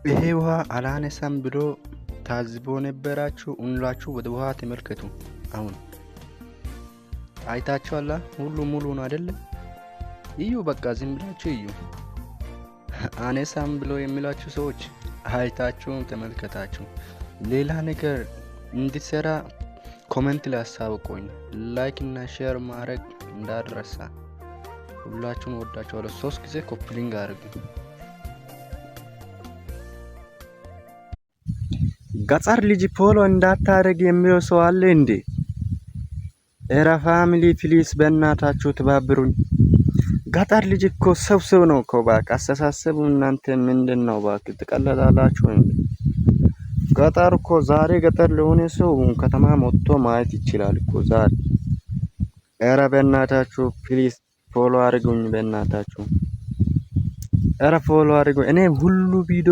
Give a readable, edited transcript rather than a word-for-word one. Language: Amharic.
ይሄ ውሃ አላነሳም ብሎ ታዝቦ ነበራችሁ። ሁላችሁ ወደ ውሃ ተመልከቱ። አሁን አይታችኋላ? ሁሉ ሙሉ ነው አይደለ? እዩ፣ በቃ ዝም ብላችሁ እዩ። አነሳም ብሎ የሚላችሁ ሰዎች አይታችሁ ተመልከታችሁ። ሌላ ነገር እንድትሰራ ኮሜንት ላይ አሳውቁኝ። ላይክ እና ሼር ማድረግ እንዳትረሳ። ሁላችሁም ወዳችኋለሁ። 3 ጊዜ ኮፕሊንግ አድርጉ። ገጠር ልጅ ፎሎ እንዳታደርግ የሚለው ሰው አለ እንዴ? ኤራ ፋሚሊ ፕሊስ በእናታችሁ ተባብሩኝ። ገጠር ልጅ እኮ ሰው ነው እኮ ባክ። አስተሳሰቡ እናንተ ምንድነው ባክ? ትቀለዳላችሁ እንዴ? ገጠር እኮ ዛሬ ገጠር ለሆነ ሰው ከተማ ወጥቶ ማየት ይችላል እኮ ዛሬ። ኤራ በእናታችሁ ፕሊስ ፎሎ አድርጉኝ በእናታችሁ። ኤራ ፎሎ አድርጉኝ። እኔ ሁሉ ቪዲዮ